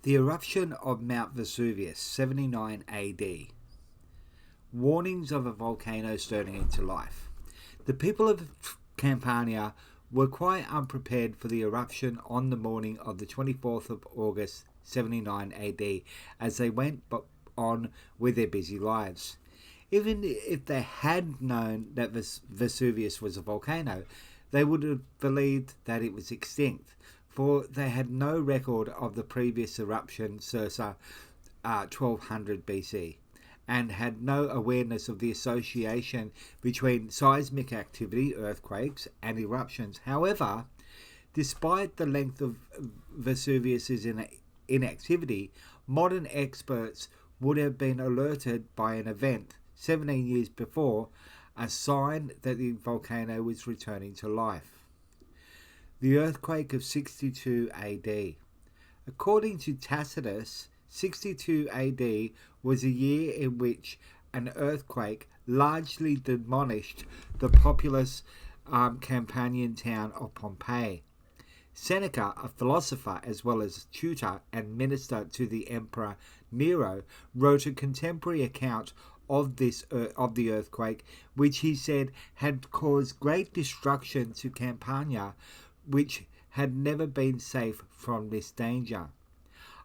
The eruption of Mt Vesuvius, 79 AD. Warnings of a volcano stirring into life. The people of Campania were quite unprepared for the eruption on the morning of the 24th of August, 79 AD, as they went on with their busy lives. Even if they had known that Vesuvius was a volcano, they would have believed that it was extinct, for they had no record of the previous eruption circa 1200 BC, and had no awareness of the association between seismic activity, earthquakes, and eruptions. However, despite the length of Vesuvius's inactivity, modern experts would have been alerted by an event 17 years before, a sign that the volcano was returning to life. The earthquake of 62 AD. According to Tacitus, 62 AD was a year in which an earthquake largely demolished the populous Campanian town of Pompeii. Seneca, a philosopher as well as tutor and minister to the Emperor Nero, wrote a contemporary account of the earthquake, which he said had caused great destruction to Campania, which had never been safe from this danger.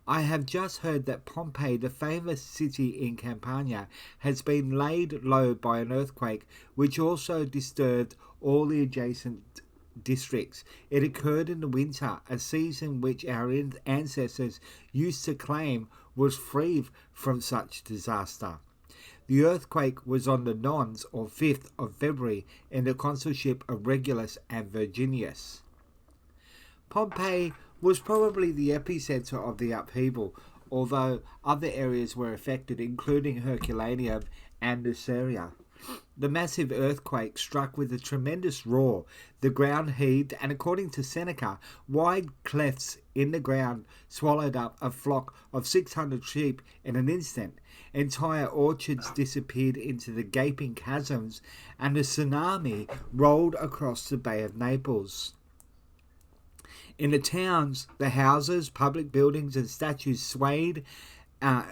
I have just heard that Pompeii, the famous city in Campania, has been laid low by an earthquake, which also disturbed all the adjacent districts. It occurred in the winter, a season which our ancestors used to claim was free from such disaster. The earthquake was on the Nons, or 5th of February, in the consulship of Regulus and Virginius. Pompeii was probably the epicenter of the upheaval, although other areas were affected, including Herculaneum and Nuceria. The massive earthquake struck with a tremendous roar. The ground heaved, and according to Seneca, wide clefts in the ground swallowed up a flock of 600 sheep in an instant. Entire orchards disappeared into the gaping chasms, and a tsunami rolled across the Bay of Naples. In the towns, the houses, public buildings, and statues swayed and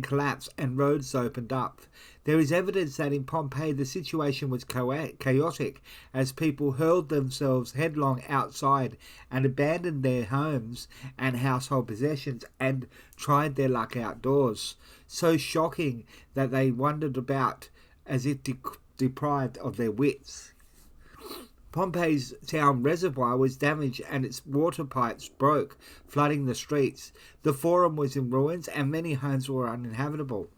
collapsed, and roads opened up. There is evidence that in Pompeii the situation was chaotic, as people hurled themselves headlong outside and abandoned their homes and household possessions and tried their luck outdoors. So shocking that they wandered about as if deprived of their wits. Pompeii's town reservoir was damaged and its water pipes broke, flooding the streets. The forum was in ruins and many homes were uninhabitable.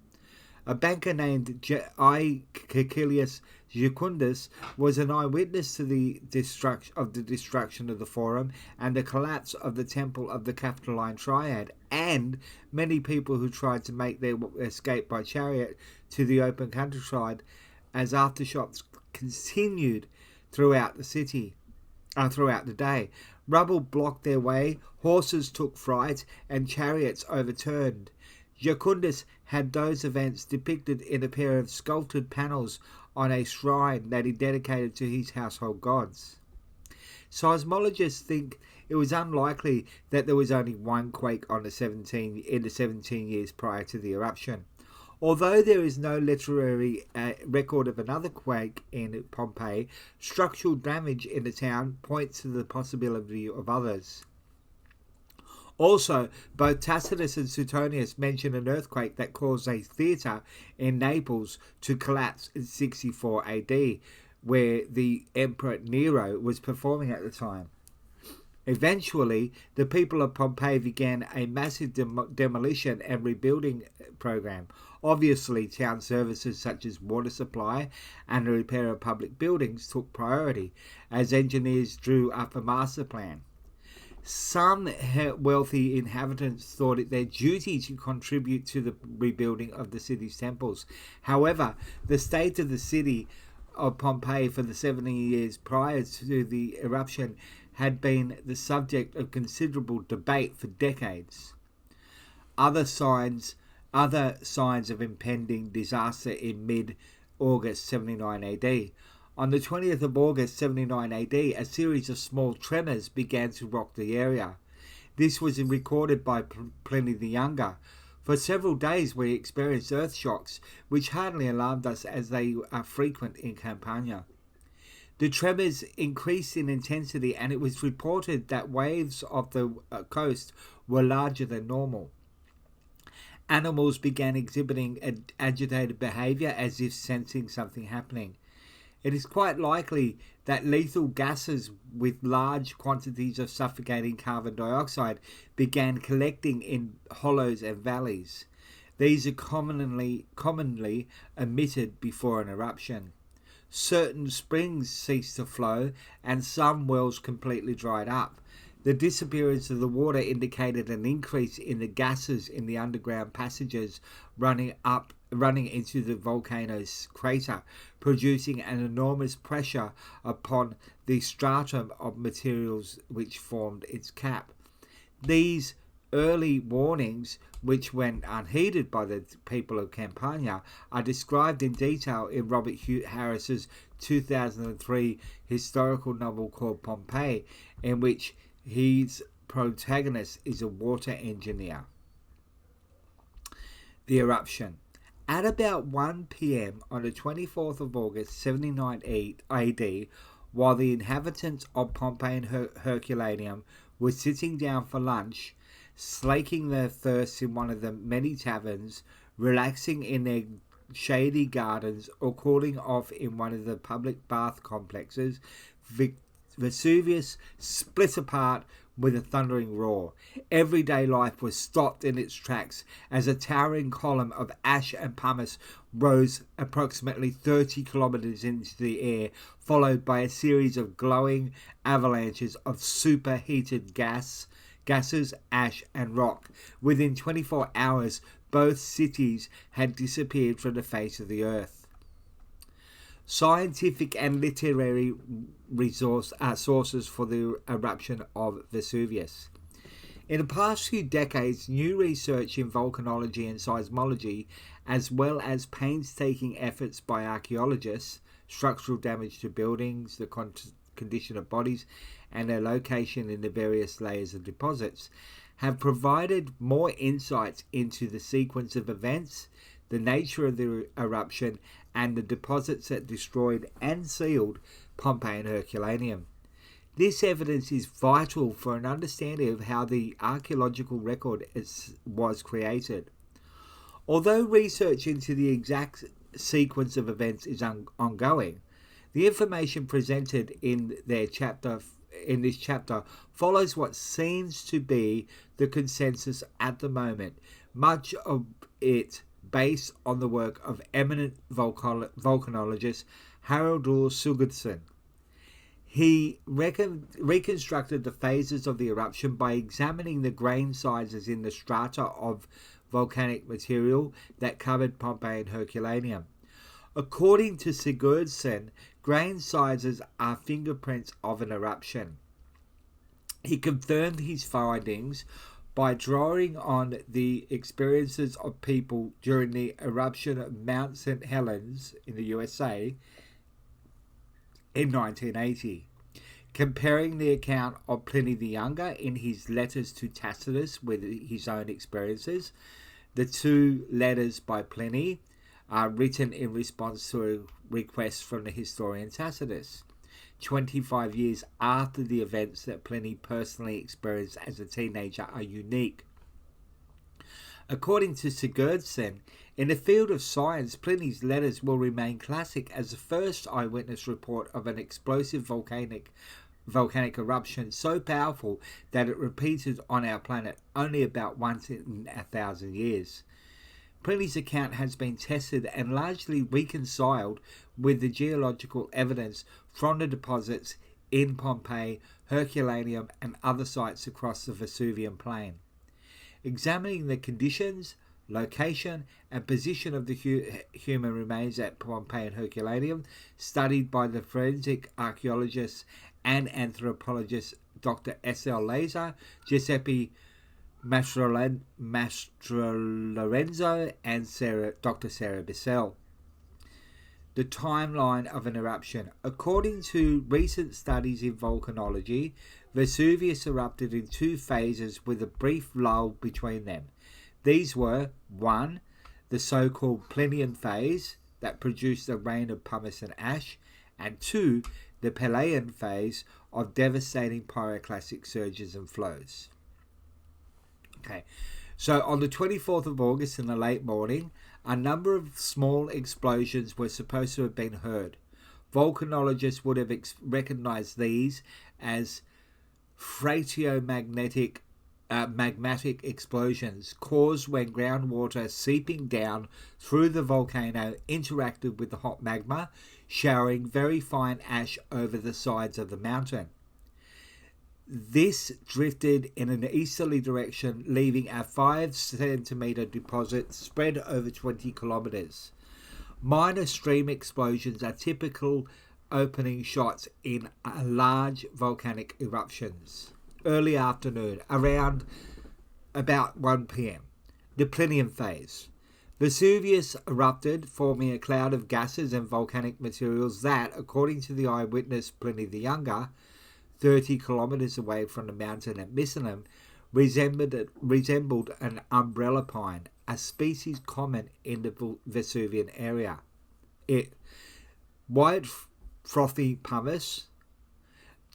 A banker named I. Caecilius Jucundus was an eyewitness to the destruction of the forum and the collapse of the temple of the Capitoline Triad, and many people who tried to make their escape by chariot to the open countryside, as aftershocks continued throughout the day. Rubble blocked their way, horses took fright, and chariots overturned. Jucundus had those events depicted in a pair of sculpted panels on a shrine that he dedicated to his household gods. Seismologists think it was unlikely that there was only one quake in the 17 years prior to the eruption. Although there is no literary record of another quake in Pompeii, structural damage in the town points to the possibility of others. Also, both Tacitus and Suetonius mention an earthquake that caused a theatre in Naples to collapse in 64 AD, where the Emperor Nero was performing at the time. Eventually, the people of Pompeii began a massive demolition and rebuilding program. Obviously, town services such as water supply and the repair of public buildings took priority as engineers drew up a master plan. Some wealthy inhabitants thought it their duty to contribute to the rebuilding of the city's temples. However, the state of the city of Pompeii for the 70 years prior to the eruption had been the subject of considerable debate for decades. Other signs of impending disaster in mid-August 79 AD. On the 20th of August 79 AD, a series of small tremors began to rock the area. This was recorded by Pliny the Younger. For several days we experienced earth shocks, which hardly alarmed us as they are frequent in Campania. The tremors increased in intensity, and it was reported that waves of the coast were larger than normal. Animals began exhibiting agitated behavior as if sensing something happening. It is quite likely that lethal gases with large quantities of suffocating carbon dioxide began collecting in hollows and valleys. These are commonly emitted before an eruption. Certain springs ceased to flow, and some wells completely dried up. The disappearance of the water indicated an increase in the gases in the underground passages running into the volcano's crater, producing an enormous pressure upon the stratum of materials which formed its cap. These early warnings, which went unheeded by the people of Campania, are described in detail in Robert Hugh Harris's 2003 historical novel called Pompeii, in which his protagonist is a water engineer. The eruption. At about 1 p.m. on the 24th of August 79 AD, while the inhabitants of Pompeii Herculaneum were sitting down for lunch, slaking their thirst in one of the many taverns, relaxing in their shady gardens, or cooling off in one of the public bath complexes, Vesuvius split apart with a thundering roar. Everyday life was stopped in its tracks as a towering column of ash and pumice rose approximately 30 kilometers into the air, followed by a series of glowing avalanches of superheated gases, ash and rock. Within 24 hours, both cities had disappeared from the face of the earth. Scientific and literary sources for the eruption of Vesuvius. In the past few decades, new research in volcanology and seismology, as well as painstaking efforts by archaeologists, structural damage to buildings, the condition of bodies, and their location in the various layers of deposits, have provided more insights into the sequence of events, the nature of the eruption, and the deposits that destroyed and sealed Pompeii Herculaneum. This evidence is vital for an understanding of how the archaeological record was created. Although research into the exact sequence of events is ongoing, the information presented in this chapter follows what seems to be the consensus at the moment, much of it based on the work of eminent volcanologist Haraldur Sigurdsson. He reconstructed the phases of the eruption by examining the grain sizes in the strata of volcanic material that covered Pompeii Herculaneum. According to Sigurdsson, grain sizes are fingerprints of an eruption. He confirmed his findings by drawing on the experiences of people during the eruption of Mount St. Helens in the USA in 1980, comparing the account of Pliny the Younger in his letters to Tacitus with his own experiences. The two letters by Pliny are written in response to a request from the historian Tacitus, 25 years after the events that Pliny personally experienced as a teenager are unique. According to Sigurdsson, in the field of science, Pliny's letters will remain classic as the first eyewitness report of an explosive volcanic eruption so powerful that it repeated on our planet only about once in 1,000 years. Pliny's account has been tested and largely reconciled with the geological evidence from the deposits in Pompeii, Herculaneum, and other sites across the Vesuvian plain. Examining the conditions, location, and position of the human remains at Pompeii and Herculaneum, studied by the forensic archaeologist and anthropologist Dr. S.L. Laser, Giuseppe Mastrolorenzo, and Dr. Sarah Bissell. The timeline of an eruption. According to recent studies in volcanology, Vesuvius erupted in two phases with a brief lull between them. These were 1. The so-called Plinian phase that produced a rain of pumice and ash, and 2. The Pelean phase of devastating pyroclastic surges and flows. Okay, so on the 24th of August in the late morning, a number of small explosions were supposed to have been heard. Volcanologists would have recognized these as phreatomagmatic explosions caused when groundwater seeping down through the volcano interacted with the hot magma, showering very fine ash over the sides of the mountain. This drifted in an easterly direction, leaving a 5-centimeter deposit spread over 20 kilometers. Minor stream explosions are typical opening shots in large volcanic eruptions. Early afternoon, around about 1 p.m. The Plinian phase. Vesuvius erupted, forming a cloud of gases and volcanic materials that, according to the eyewitness Pliny the Younger, 30 kilometers away from the mountain at Misenum, resembled an umbrella pine, a species common in the Vesuvian area. White frothy pumice,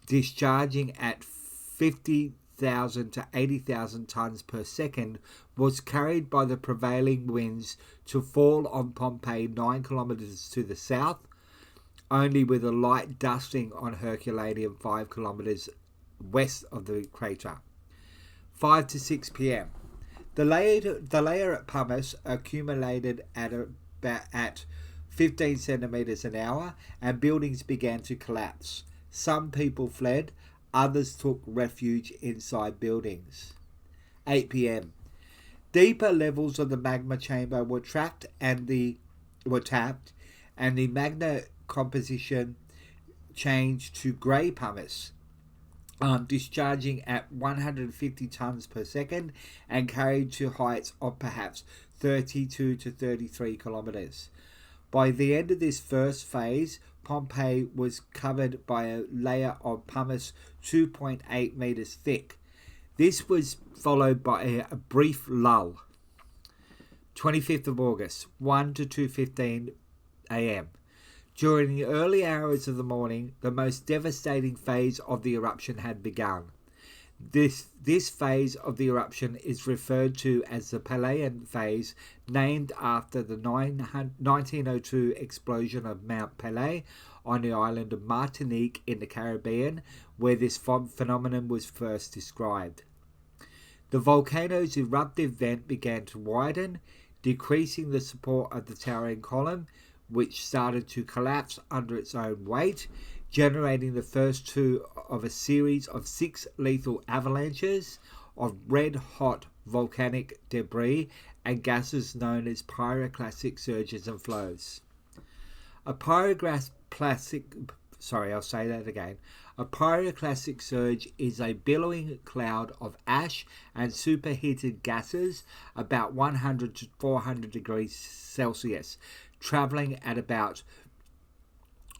discharging at 50,000 to 80,000 tons per second, was carried by the prevailing winds to fall on Pompeii 9 kilometers to the south, only with a light dusting on Herculaneum 5 kilometers west of the crater. 5 to 6 p.m. The layer at pumice accumulated at 15 centimeters an hour, and buildings began to collapse. Some people fled, others took refuge inside buildings. 8 p.m. Deeper levels of the magma chamber were tapped, and the magma composition changed to grey pumice, discharging at 150 tons per second and carried to heights of perhaps 32 to 33 kilometers. By the end of this first phase, Pompeii was covered by a layer of pumice 2.8 meters thick. This was followed by a brief lull. 25th of August, 1 to 2:15 a.m. During the early hours of the morning, the most devastating phase of the eruption had begun. This phase of the eruption is referred to as the Pelean phase, named after the 1902 explosion of Mount Pelean on the island of Martinique in the Caribbean, where this phenomenon was first described. The volcano's eruptive vent began to widen, decreasing the support of the towering column, which started to collapse under its own weight, generating the first two of a series of 6 lethal avalanches of red-hot volcanic debris and gases known as pyroclastic surges and flows. A pyroclastic surge is a billowing cloud of ash and superheated gases about 100 to 400 degrees Celsius, traveling at about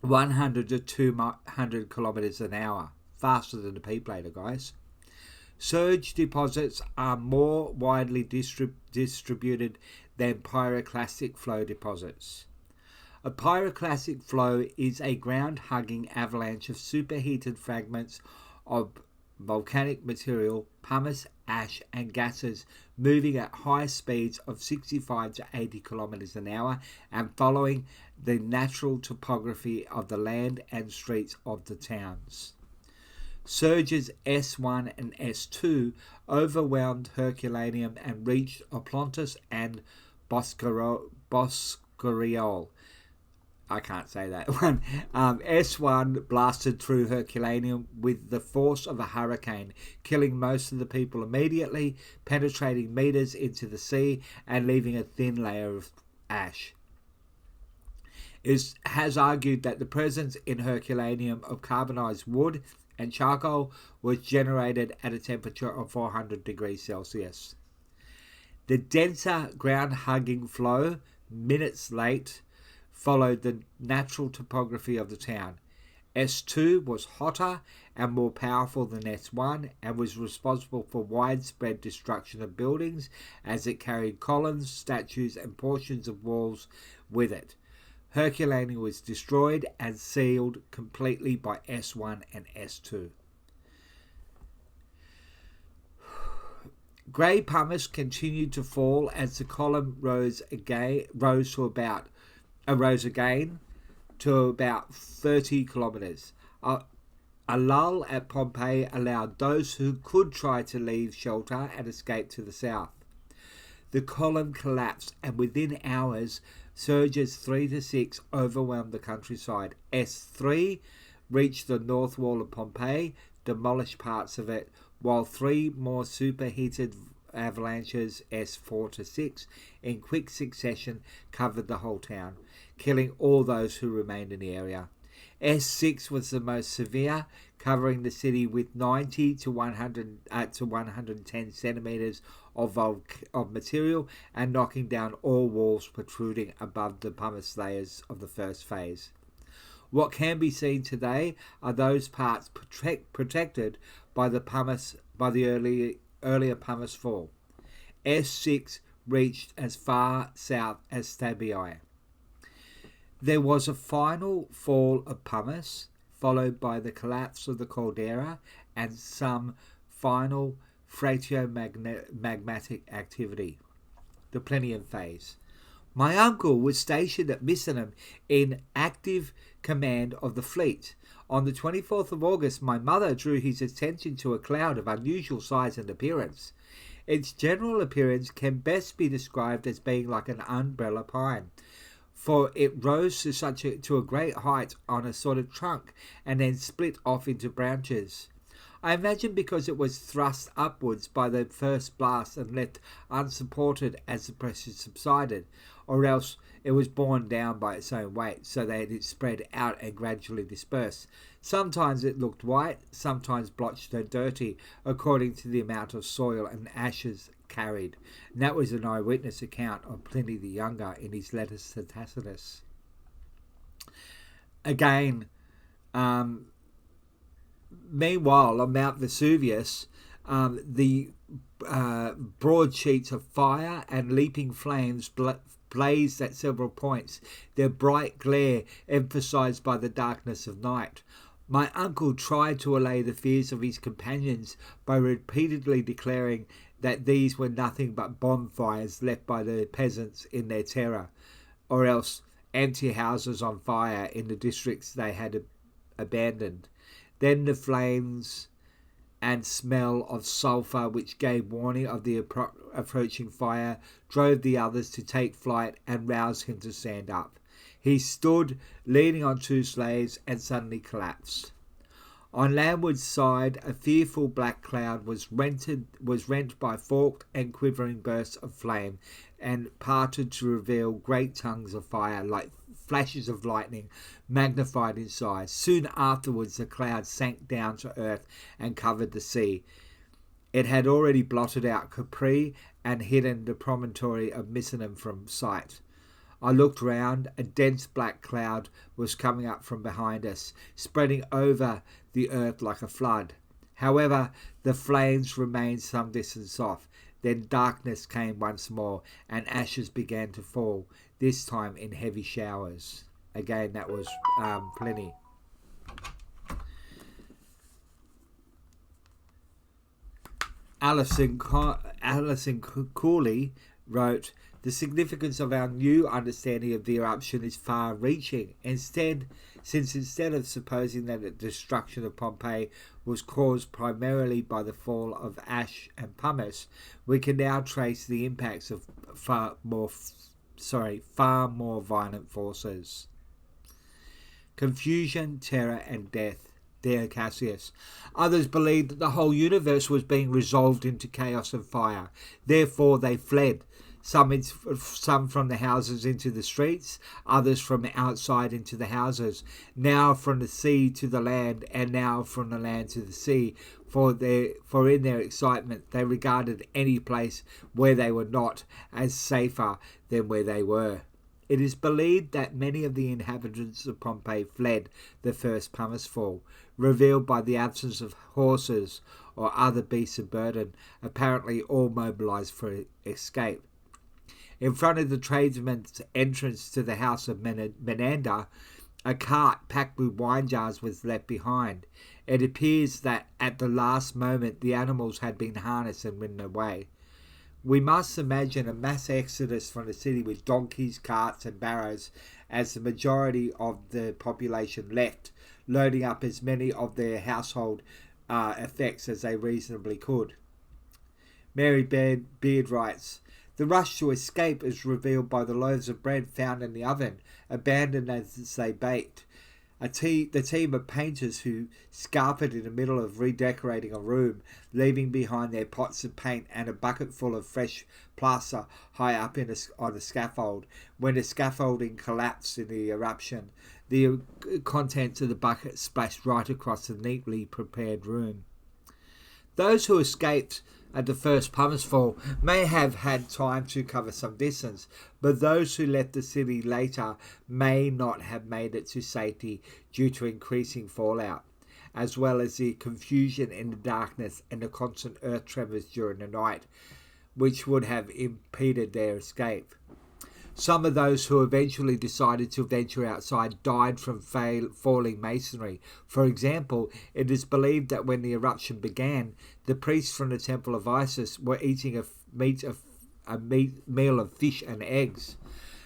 100 to 200 kilometers an hour, faster than the P-plater, guys. Surge deposits are more widely distributed than pyroclastic flow deposits. A pyroclastic flow is a ground-hugging avalanche of superheated fragments of volcanic material, pumice, ash, and gases moving at high speeds of 65 to 80 kilometers an hour and following the natural topography of the land and streets of the towns. Surges S1 and S2 overwhelmed Herculaneum and reached Oplontis and Boscoriol. I can't say that one. S1 blasted through Herculaneum with the force of a hurricane, killing most of the people immediately, penetrating meters into the sea and leaving a thin layer of ash. It has argued that the presence in Herculaneum of carbonized wood and charcoal was generated at a temperature of 400 degrees Celsius. The denser ground-hugging flow, minutes late, followed the natural topography of the town. S2 was hotter and more powerful than S1 and was responsible for widespread destruction of buildings as it carried columns, statues and portions of walls with it. Herculaneum was destroyed and sealed completely by S1 and S2. Grey pumice continued to fall as the column rose again to about 30 kilometres. A lull at Pompeii allowed those who could try to leave shelter and escape to the south. The column collapsed, and within hours, surges 3 to 6 overwhelmed the countryside. S3 reached the north wall of Pompeii, demolished parts of it, while 3 more superheated avalanches, S4 to 6, in quick succession covered the whole town, killing all those who remained in the area. S6 was the most severe, covering the city with 90 to 110 centimetres of material and knocking down all walls protruding above the pumice layers of the first phase. What can be seen today are those parts protected by the earlier pumice fall. S6 reached as far south as Stabii. There was a final fall of pumice, followed by the collapse of the caldera and some final phreatomagmatic activity, the Plinian phase. My uncle was stationed at Misenum in active command of the fleet. On the 24th of August, my mother drew his attention to a cloud of unusual size and appearance. Its general appearance can best be described as being like an umbrella pine, for it rose to a great height on a sort of trunk and then split off into branches. I imagine because it was thrust upwards by the first blast and left unsupported as the pressure subsided, or else it was borne down by its own weight, so that it spread out and gradually dispersed. Sometimes it looked white, sometimes blotched and dirty, according to the amount of soil and ashes carried. And that was an eyewitness account of Pliny the Younger in his letters to Tacitus. Again, meanwhile, on Mount Vesuvius, the broad sheets of fire and leaping flames blazed at several points, their bright glare emphasized by the darkness of night. My uncle tried to allay the fears of his companions by repeatedly declaring that these were nothing but bonfires left by the peasants in their terror, or else empty houses on fire in the districts they had abandoned. Then the flames and smell of sulphur, which gave warning of the approaching fire, drove the others to take flight and roused him to stand up. He stood leaning on 2 slaves and suddenly collapsed. On landward side, a fearful black cloud was rent by forked and quivering bursts of flame, and parted to reveal great tongues of fire like flashes of lightning, magnified in size. Soon afterwards, the cloud sank down to earth and covered the sea. It had already blotted out Capri and hidden the promontory of Misenum from sight. I looked round. A dense black cloud was coming up from behind us, spreading over the earth like a flood. However, the flames remained some distance off. Then darkness came once more, and ashes began to fall, this time in heavy showers. Again, that was Pliny. Alison Cooley wrote, "The significance of our new understanding of the eruption is far-reaching. Instead of supposing that the destruction of Pompeii was caused primarily by the fall of ash and pumice, we can now trace the impacts of far more violent forces. Confusion, terror, and death." Dear Cassius. Others believed that the whole universe was being resolved into chaos and fire. Therefore they fled. Some from the houses into the streets, others from the outside into the houses, now from the sea to the land, and now from the land to the sea. For in their excitement they regarded any place where they were not as safer than where they were. It is believed that many of the inhabitants of Pompeii fled the first pumice fall, revealed by the absence of horses or other beasts of burden, apparently all mobilized for escape. In front of the tradesman's entrance to the house of Menander, a cart packed with wine jars was left behind. It appears that at the last moment the animals had been harnessed and ridden away. We must imagine a mass exodus from the city with donkeys, carts and barrows as the majority of the population left, loading up as many of their household effects as they reasonably could. Mary Beard writes, "The rush to escape is revealed by the loaves of bread found in the oven, abandoned as they baked. The team of painters who scarpered in the middle of redecorating a room, leaving behind their pots of paint and a bucket full of fresh plaster high up on the scaffold. When the scaffolding collapsed in the eruption, the contents of the bucket splashed right across the neatly prepared room." Those who escaped at the first pumice fall may have had time to cover some distance, but those who left the city later may not have made it to safety due to increasing fallout, as well as the confusion in the darkness and the constant earth tremors during the night, which would have impeded their escape. Some of those who eventually decided to venture outside died from falling masonry. For example, it is believed that when the eruption began, the priests from the temple of Isis were eating a meal of fish and eggs.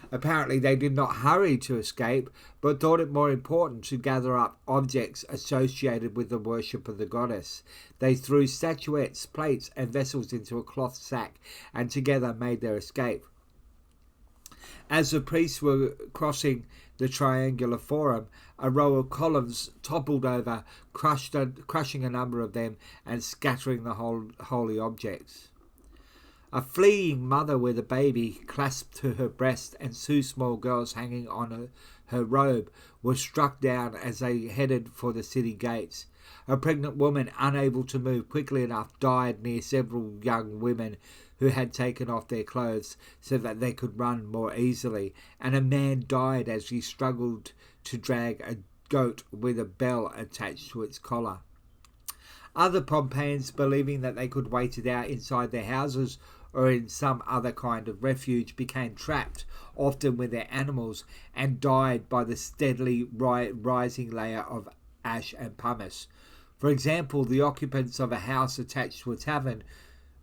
Apparently they did not hurry to escape, but thought it more important to gather up objects associated with the worship of the goddess. They threw statuettes, plates and vessels into a cloth sack and together made their escape. As the priests were crossing the triangular forum, a row of columns toppled over, crushing a number of them and scattering the holy objects. A fleeing mother with a baby clasped to her breast and two small girls hanging on her robe were struck down as they headed for the city gates. A pregnant woman, unable to move quickly enough, died near several young women who had taken off their clothes so that they could run more easily, and a man died as he struggled to drag a goat with a bell attached to its collar. Other Pompeians, believing that they could wait it out inside their houses or in some other kind of refuge, became trapped, often with their animals, and died by the steadily rising layer of ash and pumice. For example, the occupants of a house attached to a tavern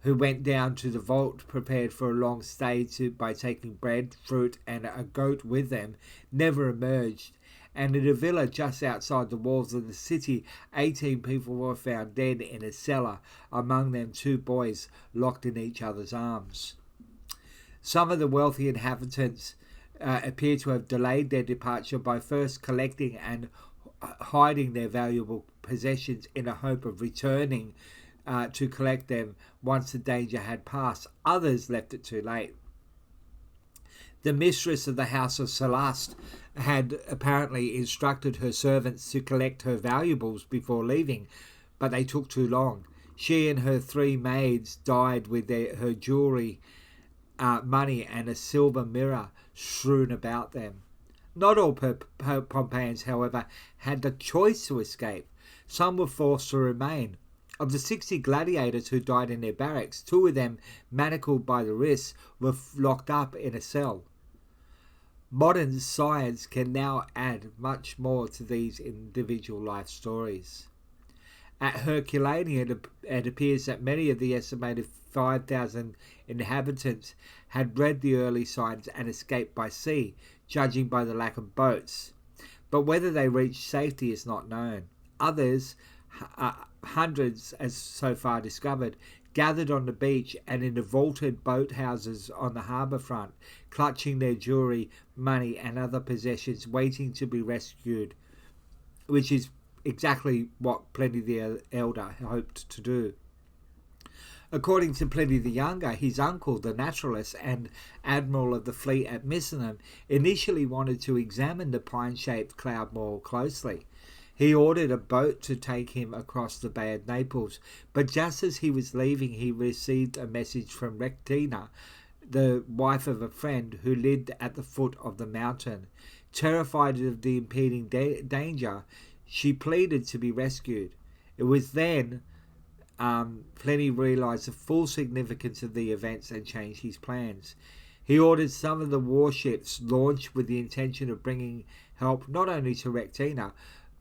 who went down to the vault prepared for a long stay by taking bread, fruit and a goat with them, never emerged, and in a villa just outside the walls of the city, 18 people were found dead in a cellar, among them 2 boys locked in each other's arms. Some of the wealthy inhabitants appear to have delayed their departure by first collecting and hiding their valuable possessions in a hope of returning to collect them once the danger had passed. Others left it too late. The mistress of the house of Celeste had apparently instructed her servants to collect her valuables before leaving, but they took too long. She and her 3 maids died with her jewellery, money and a silver mirror strewn about them. Not all Pompeians, however, had the choice to escape. Some were forced to remain. Of the 60 gladiators who died in their barracks, 2 of them, manacled by the wrists, were locked up in a cell. Modern science can now add much more to these individual life stories. At Herculaneum, it appears that many of the estimated 5,000 inhabitants had read the early signs and escaped by sea, judging by the lack of boats. But whether they reached safety is not known. Others, hundreds as so far discovered, gathered on the beach and in the vaulted boathouses on the harbour front, clutching their jewellery, money and other possessions, waiting to be rescued, which is exactly what Pliny the Elder hoped to do. According to Pliny the Younger, his uncle, the naturalist and admiral of the fleet at Misenum, initially wanted to examine the pine-shaped cloud more closely. He ordered a boat to take him across the Bay of Naples, but just as he was leaving, he received a message from Rectina the wife of a friend who lived at the foot of the mountain. Terrified of the impending danger, she pleaded to be rescued. It was then Pliny realized the full significance of the events and changed his plans. He ordered some of the warships launched with the intention of bringing help not only to Rectina,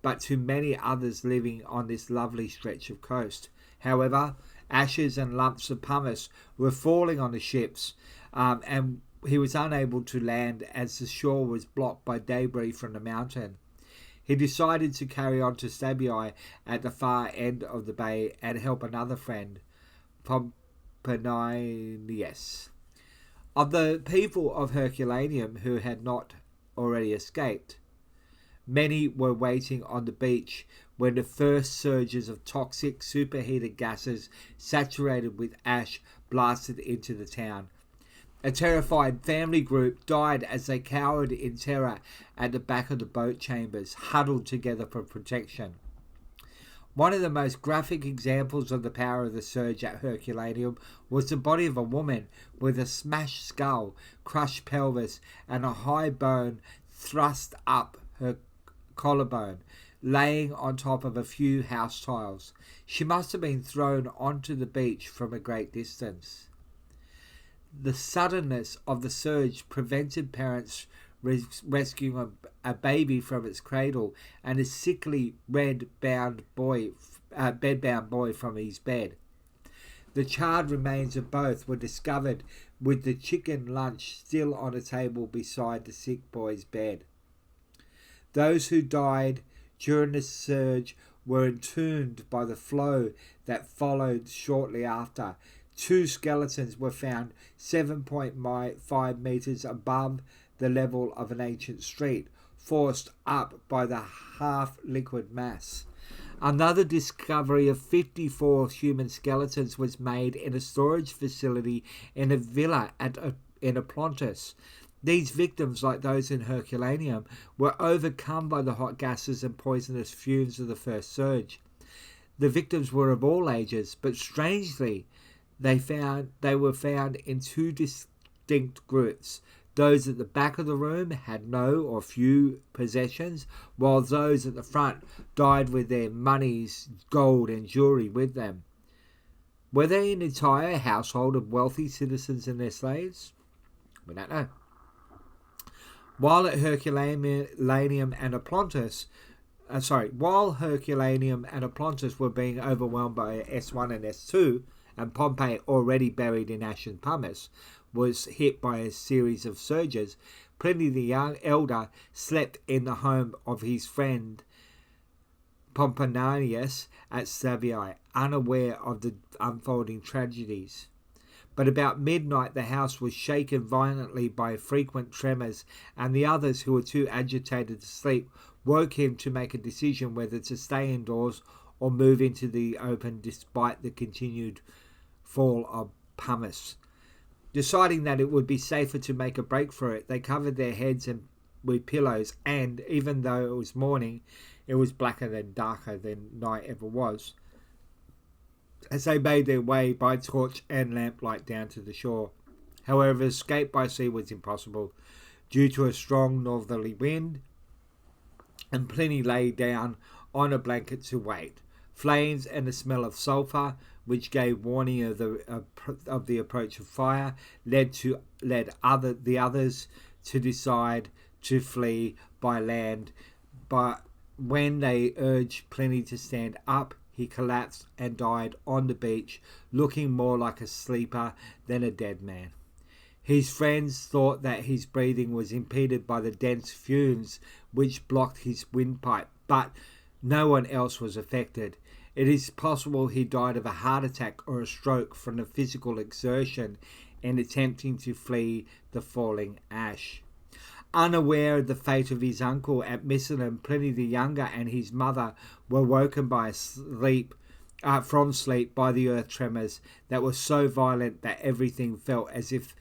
but to many others living on this lovely stretch of coast. However, ashes and lumps of pumice were falling on the ships, and he was unable to land as the shore was blocked by debris from the mountain. He decided to carry on to Stabii at the far end of the bay and help another friend, Pompeii. Of the people of Herculaneum who had not already escaped, many were waiting on the beach when the first surges of toxic superheated gases saturated with ash blasted into the town. A terrified family group died as they cowered in terror at the back of the boat chambers, huddled together for protection. One of the most graphic examples of the power of the surge at Herculaneum was the body of a woman with a smashed skull, crushed pelvis, and a high bone thrust up her collarbone, laying on top of a few house tiles. She must have been thrown onto the beach from a great distance. The suddenness of the surge prevented parents rescuing a baby from its cradle and a sickly bedbound boy from his bed. The charred remains of both were discovered with the chicken lunch still on a table beside the sick boy's bed. Those who died during the surge were entombed by the flow that followed shortly after. 2 skeletons were found 7.5 meters above the level of an ancient street, forced up by the half-liquid mass. Another discovery of 54 human skeletons was made in a storage facility in a villa in Oplontis. These victims, like those in Herculaneum, were overcome by the hot gases and poisonous fumes of the first surge. The victims were of all ages, but strangely, they were found in 2 distinct groups. Those at the back of the room had no or few possessions, while those at the front died with their monies, gold, and jewelry with them. Were they an entire household of wealthy citizens and their slaves? We don't know. While Herculaneum and Oplontis were being overwhelmed by S1 and S2, and Pompeii, already buried in ash and pumice, was hit by a series of surges, Pliny the Elder slept in the home of his friend Pomponius at Stabii, unaware of the unfolding tragedies. But about midnight the house was shaken violently by frequent tremors, and the others, who were too agitated to sleep, woke him to make a decision whether to stay indoors or move into the open despite the continued fall of pumice. Deciding that it would be safer to make a break for it, they covered their heads with pillows, and even though it was morning, it was blacker than darker than night ever was, as they made their way by torch and lamplight down to the shore. However, escape by sea was impossible due to a strong northerly wind, and Pliny lay down on a blanket to wait. Flames and the smell of sulphur, which gave warning of the approach of fire, led the others to decide to flee by land. But when they urged Pliny to stand up, he collapsed and died on the beach, looking more like a sleeper than a dead man. His friends thought that his breathing was impeded by the dense fumes which blocked his windpipe, but no one else was affected. It is possible he died of a heart attack or a stroke from the physical exertion in attempting to flee the falling ash. Unaware of the fate of his uncle at Misenum, Pliny the Younger and his mother were woken from sleep by the earth tremors that were so violent that everything felt as if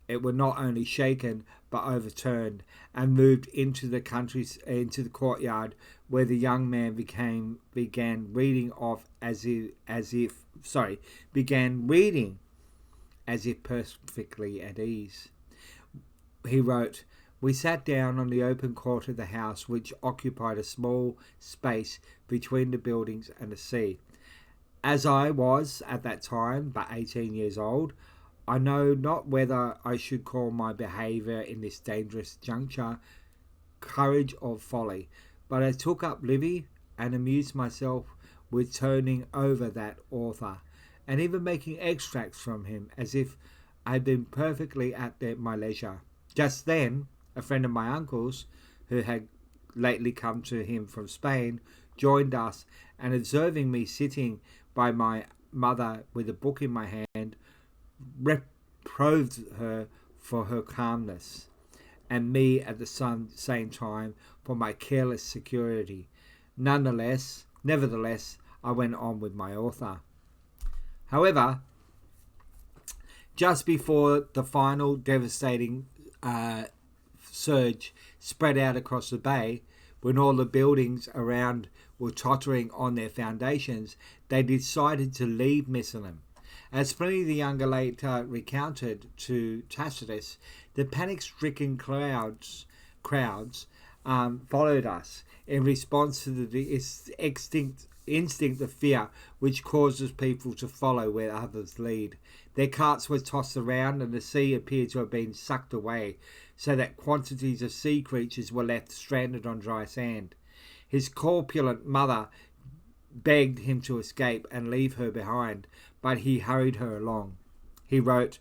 it were not only shaken but overturned, and moved into the courtyard, where the young man began reading as if perfectly at ease. He wrote, "We sat down on the open court of the house, which occupied a small space between the buildings and the sea. As I was, at that time, but 18 years old, I know not whether I should call my behaviour in this dangerous juncture courage or folly, but I took up Livy and amused myself with turning over that author, and even making extracts from him, as if I had been perfectly at my leisure. Just then, a friend of my uncle's, who had lately come to him from Spain, joined us, and observing me sitting by my mother with a book in my hand, reproved her for her calmness, and me at the same time for my careless security. Nevertheless, I went on with my author. However, just before the final devastating surge spread out across the bay, when all the buildings around were tottering on their foundations, they decided to leave Misenum. As Pliny the Younger later recounted to Tacitus, the panic-stricken crowds followed us in response to the instinct of fear which causes people to follow where others lead. Their carts were tossed around, and the sea appeared to have been sucked away, so that quantities of sea creatures were left stranded on dry sand. His corpulent mother begged him to escape and leave her behind, but he hurried her along. He wrote,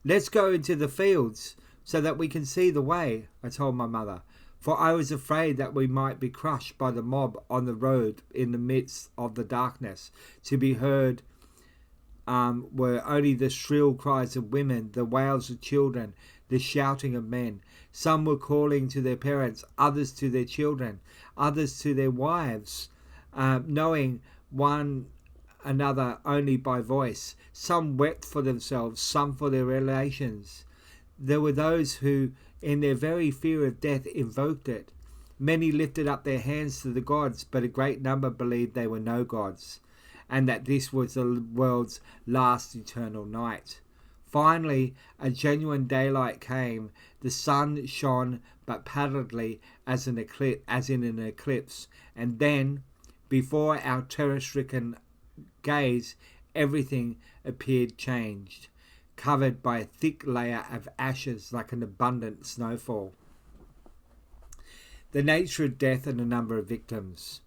"Let's go into the fields so that we can see the way," I told my mother, for I was afraid that we might be crushed by the mob on the road in the midst of the darkness. To be heard were only the shrill cries of women, the wails of children, the shouting of men. Some were calling to their parents, others to their children, others to their wives, knowing one another only by voice. Some wept for themselves, some for their relations. There were those who, in their very fear of death, invoked it. Many lifted up their hands to the gods, but a great number believed they were no gods, and that this was the world's last eternal night. Finally, a genuine daylight came. The sun shone but pallidly as in an eclipse, and then, before our terror-stricken gaze, everything appeared changed, covered by a thick layer of ashes like an abundant snowfall. The nature of death and the number of victims.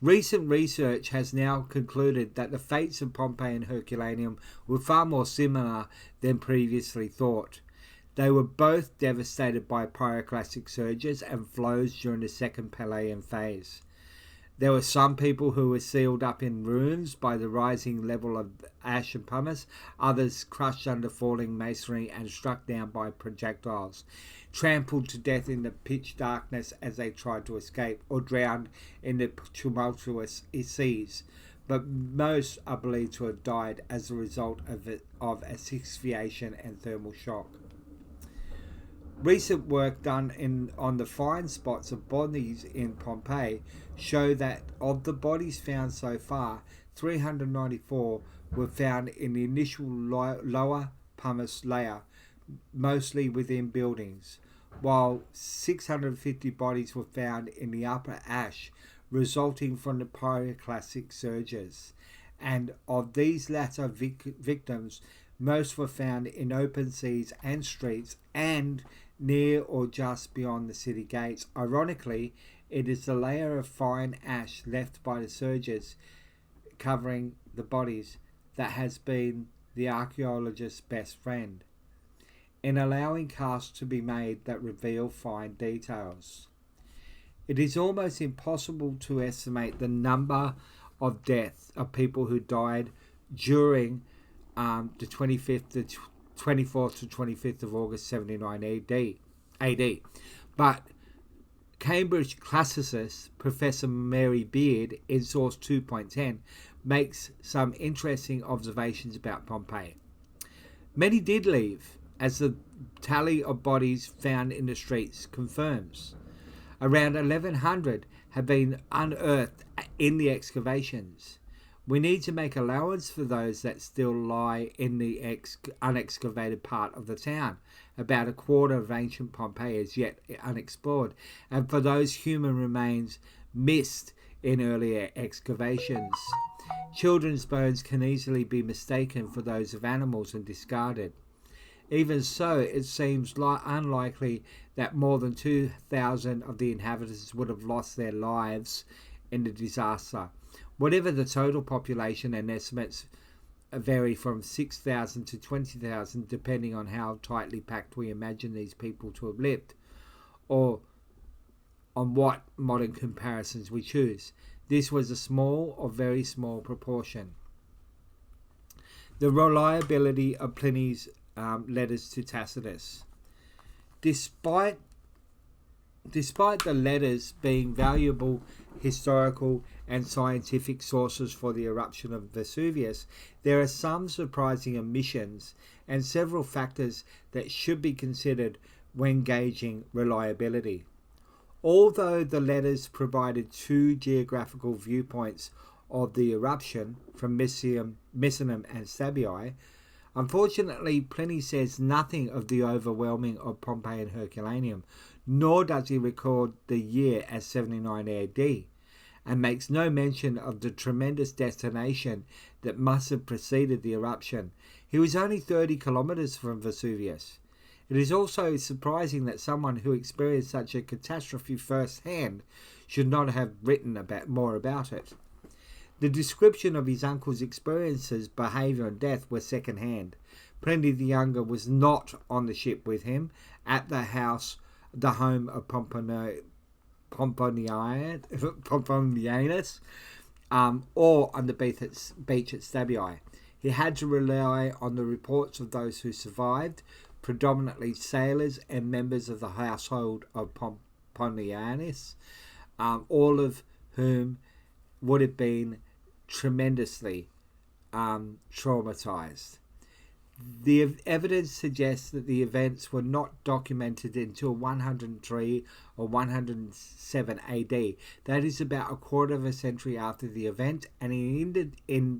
Recent research has now concluded that the fates of Pompeii and Herculaneum were far more similar than previously thought. They were both devastated by pyroclastic surges and flows during the second Pelean phase. There were some people who were sealed up in rooms by the rising level of ash and pumice, others crushed under falling masonry and struck down by projectiles, trampled to death in the pitch darkness as they tried to escape, or drowned in the tumultuous seas. But most are believed to have died as a result of asphyxiation and thermal shock. Recent work done on the find spots of bodies in Pompeii show that of the bodies found so far, 394 were found in the initial lower pumice layer, mostly within buildings, while 650 bodies were found in the upper ash, resulting from the pyroclastic surges. And of these latter victims, most were found in open seas and streets, and near or just beyond the city gates. Ironically, it is the layer of fine ash left by the surges covering the bodies that has been the archaeologist's best friend in allowing casts to be made that reveal fine details. It is almost impossible to estimate the number of deaths of people who died during the 24th to 25th of August 79 AD. But Cambridge classicist Professor Mary Beard in source 2.10 makes some interesting observations about Pompeii. Many did leave, as the tally of bodies found in the streets confirms. Around 1100 have been unearthed in the excavations, We need to make allowance for those that still lie in the unexcavated part of the town. About a quarter of ancient Pompeii is yet unexplored, and for those human remains missed in earlier excavations. Children's bones can easily be mistaken for those of animals and discarded. Even so, it seems unlikely that more than 2,000 of the inhabitants would have lost their lives in the disaster. Whatever the total population, and estimates vary from 6,000 to 20,000 depending on how tightly packed we imagine these people to have lived, or on what modern comparisons we choose. This was a small or very small proportion. The reliability of Pliny's letters to Tacitus. Despite the letters being valuable historical and scientific sources for the eruption of Vesuvius, there are some surprising omissions and several factors that should be considered when gauging reliability. Although the letters provided two geographical viewpoints of the eruption from Misenum and Stabiae, unfortunately Pliny says nothing of the overwhelming of Pompeii Herculaneum, nor does he record the year as 79 AD, and makes no mention of the tremendous detonation that must have preceded the eruption. He was only 30 kilometers from Vesuvius. It is also surprising that someone who experienced such a catastrophe firsthand should not have written more about it. The description of his uncle's experiences, behaviour and death were second-hand. Pliny the Younger was not on the ship with him at the home of Pomponianus, or on the beach at Stabiae. He had to rely on the reports of those who survived, predominantly sailors and members of the household of Pomponianus, all of whom would have been tremendously traumatized. The evidence suggests that the events were not documented until 103 or 107 AD. That is about a quarter of a century after the event, and in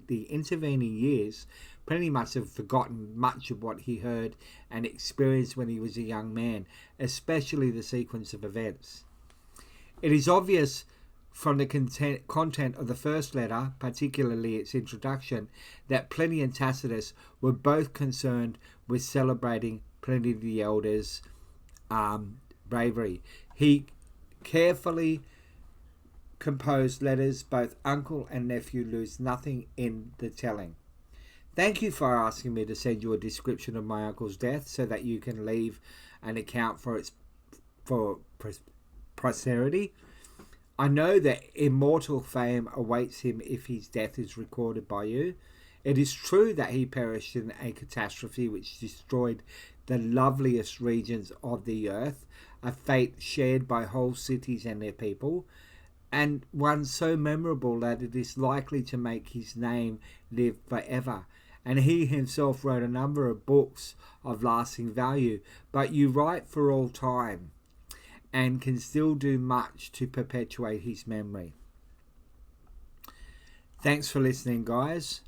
the intervening years, Pliny must have forgotten much of what he heard and experienced when he was a young man, especially the sequence of events. It is obvious from the content of the first letter, particularly its introduction, that Pliny and Tacitus were both concerned with celebrating Pliny the Elder's bravery. He carefully composed letters both uncle and nephew lose nothing in the telling. Thank you for asking me to send you a description of my uncle's death so that you can leave an account for posterity. I know that immortal fame awaits him if his death is recorded by you. It is true that he perished in a catastrophe which destroyed the loveliest regions of the earth, a fate shared by whole cities and their people, and one so memorable that it is likely to make his name live forever. And he himself wrote a number of books of lasting value, but you write for all time and can still do much to perpetuate his memory. Thanks for listening, guys.